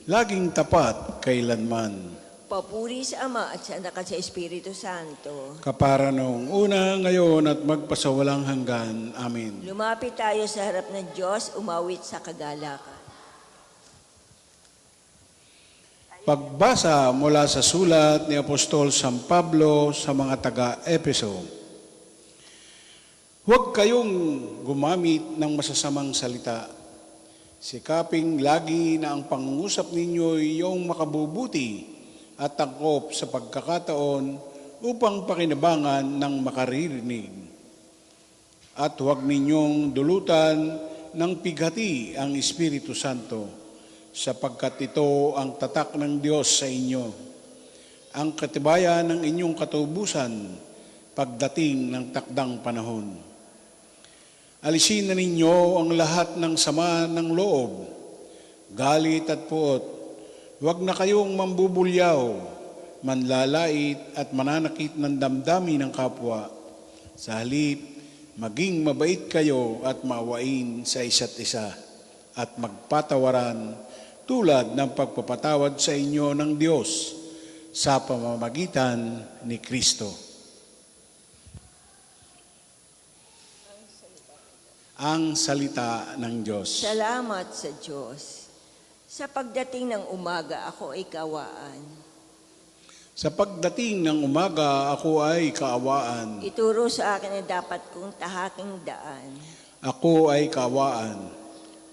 laging tapat kailanman. Papuri sa Ama at sa Anak at sa Espiritu Santo. Kapara noong una, ngayon at magpasawalang hanggan. Amen. Lumapit tayo sa harap ng Diyos, umawit sa kagalakan. Pagbasa mula sa sulat ni Apostol San Pablo sa mga taga-Efeso. Huwag kayong gumamit ng masasamang salita. Sikaping lagi na ang pangungusap ninyo ay yung makabubuti at tangkop sa pagkakataon upang pakinabangan ng makaririnig. At huwag ninyong dulutan ng pighati ang Espiritu Santo, sapagkat ito ang tatak ng Diyos sa inyo, ang katibayan ng inyong katubusan pagdating ng takdang panahon. Alisin na ninyo ang lahat ng sama ng loob, galit at puot. Huwag na kayong mambubulyaw, manlalait at mananakit ng damdamin ng kapwa. Sa halip, maging mabait kayo at maawain sa isa't isa at magpatawaran tulad ng pagpapatawad sa inyo ng Diyos sa pamamagitan ni Kristo. Ang salita ng Diyos. Salamat sa Diyos. Sa pagdating ng umaga, ako ay kawaan. Sa pagdating ng umaga, ako ay kaawaan. Ituro sa akin ang dapat kong tahaking daan. Ako ay kaawaan.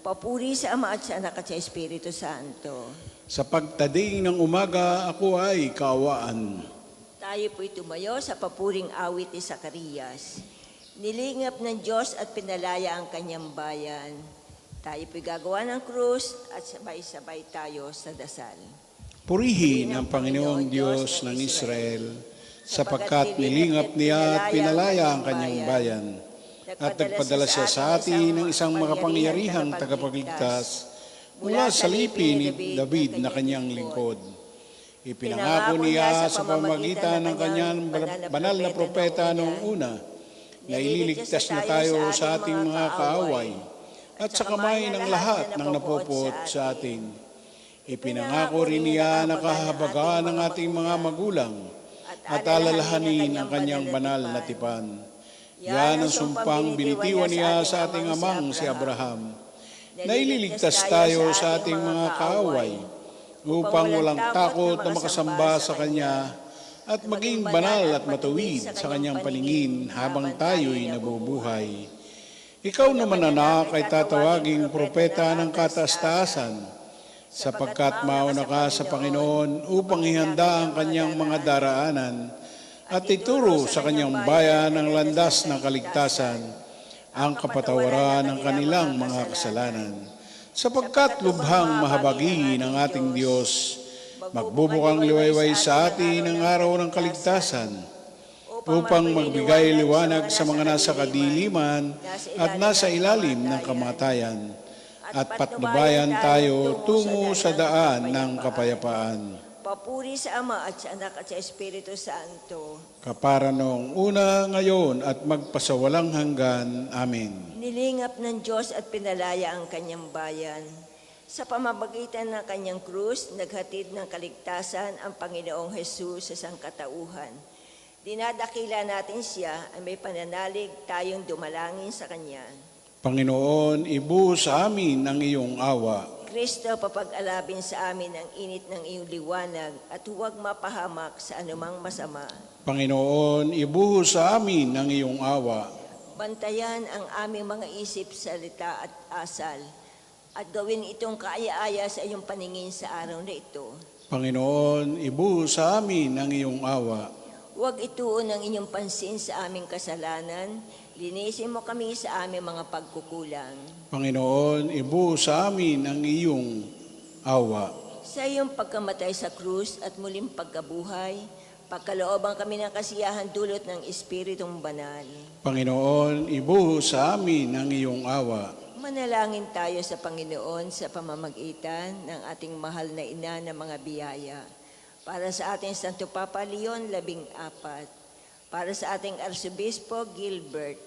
Papuri sa Ama at sa Anak at sa Espiritu Santo. Sa pagdating ng umaga, ako ay kaawaan. Tayo po'y tumayo sa papuring awit ni Zacarias. Nilingap ng Diyos at pinalaya ang kanyang bayan. Tayo po'y gagawa ng krus at sabay-sabay tayo sa dasal. Purihin ang Panginoong Diyos ng Israel, sapagkat nilingap niya at pinalaya ang kanyang bayan. At nagpadala siya sa atin ng isang makapangyarihang tagapagligtas mula sa lipi ni David na kanyang lingkod. Ipinangako niya sa pamamagitan ng kanyang banal na propeta noong una na ililigtas na tayo sa ating mga kaaway at sa kamay ng lahat ng napopot sa atin. Ipinangako rin niya na kahabagaan ng ating mga magulang at alalahanin ang kanyang banal na tipan. Yan ang sumpang binitiwan niya sa ating amang si Abraham, na ililigtas tayo sa ating mga kaaway upang walang takot na makasamba sa Kanya at maging banal at matuwid sa Kanyang paningin habang tayo'y nabubuhay. Ikaw naman, anak, ay tatawaging propeta ng kataas-taasan, sapagkat mauna ka sa Panginoon upang ihanda ang Kanyang mga daraanan at ituro sa kanyang bayan ang landas ng kaligtasan, ang kapatawaran ng kanilang mga kasalanan. Sapagkat lubhang mahabagi ng ating Diyos, magbubukang liwayway sa atin ang araw ng kaligtasan, upang magbigay liwanag sa mga nasa kadiliman at nasa ilalim ng kamatayan, at patnubayan tayo tungo sa daan ng kapayapaan. Papuri sa Ama at sa Anak at sa Espiritu Santo. Kapara noong una, ngayon, at magpasawalang hanggan. Amen. Nilingap ng Diyos at pinalaya ang kanyang bayan. Sa pamamagitan ng kanyang krus, naghatid ng kaligtasan ang Panginoong Hesus sa sangkatauhan. Dinadakila natin siya ay may pananalig tayong dumalangin sa kanya. Panginoon, ibuhos sa amin ang iyong awa. Kristo, papag-alabin sa amin ang init ng iyong liwanag at huwag mapahamak sa anumang masama. Panginoon, ibuhos sa amin ang iyong awa. Bantayan ang aming mga isip, salita at asal at gawin itong kaaya-aya sa iyong paningin sa araw na ito. Panginoon, ibuhos sa amin ang iyong awa. Huwag ituon ang inyong pansin sa aming kasalanan. Linisin mo kami sa aming mga pagkukulang. Panginoon, ibuhos sa amin ang iyong awa. Sa iyong pagkamatay sa krus at muling pagkabuhay, pagkalooban kami ng kasiyahan dulot ng Espiritong Banal. Panginoon, ibuhos sa amin ang iyong awa. Manalangin tayo sa Panginoon sa pamamagitan ng ating mahal na ina ng mga biyaya. Para sa ating Santo Papa Leon 14, para sa ating Arsobispo Gilbert,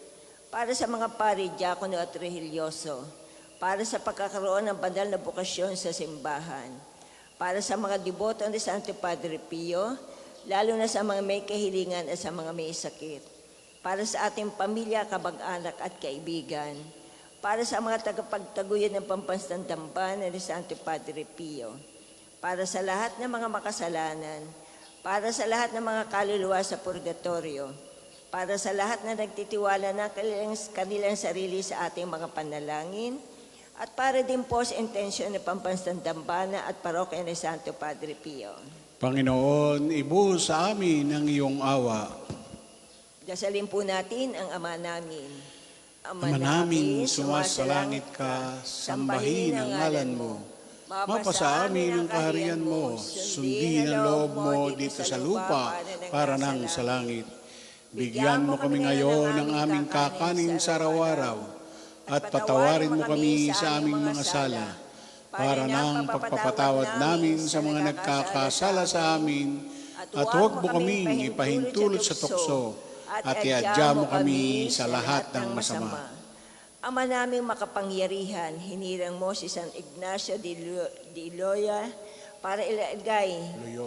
para sa mga pari, diakono at religyoso, para sa pagkakaroon ng banal na bukasyon sa simbahan, para sa mga deboto ni Santo Padre Pio, lalo na sa mga may kahilingan at sa mga may sakit, para sa ating pamilya, kabag-anak at kaibigan, para sa mga tagapagtaguyod ng Pambansang Dambana ni Santo Padre Pio, para sa lahat ng mga makasalanan, para sa lahat ng mga kaluluwa sa purgatorio, para sa lahat na nagtitiwala ng kanilang sarili sa ating mga panalangin, at para din po sa intensyon ng Pambansang Dambana at Parokya ni Santo Padre Pio. Panginoon, ibuhos sa amin ang iyong awa. Dasalin po natin ang Ama namin. Ama namin, sumasalangit ka, sambahin ang ngalan mo. Mapasa amin ang kaharian mo, sundin ang loob mo dito sa lupa para nang sa langit. Bigyan mo kami ngayon ng aming kakanin sa araw-araw at patawarin mo kami sa aming mga sala para nang pagpapatawad namin sa mga nagkakasala sa amin at huwag mo kaming ipahintulot sa tukso at iadya mo kami sa lahat ng masama. Ama naming makapangyarihan, hinirang mo si San Ignacio de Loyola para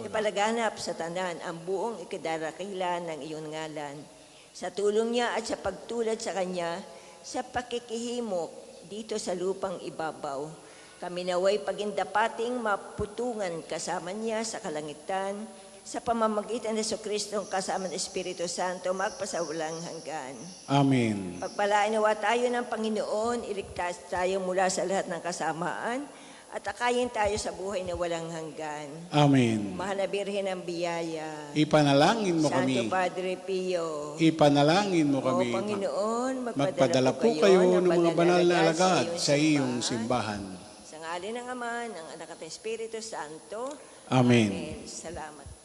ipalaganap sa tanan ang buong ikadarakila ng iyong ngalan. Sa tulong niya at sa pagtulad sa kanya, sa pakikihimok dito sa lupang ibabaw, kami naway pagindapating maputungan kasama niya sa kalangitan, sa pamamagitan ni Jesucristo kasama ng Espiritu Santo, magpasawalang hanggan. Amen. Pagpalain nawa tayo ng Panginoon, iligtas tayo mula sa lahat ng kasamaan, at akayin tayo sa buhay na walang hanggan. Amen. Mahal na Birhen ng Biyaya, Ipanalangin mo Santo kami. Padre Pio, Ipanalangin mo kami. O Panginoon, Magpadala po kayo ng mga banal na alagad sa iyong simbahan. Sa ngalan ng Ama, ng Anak at ng Espiritu Santo. Amen. Amen. Salamat.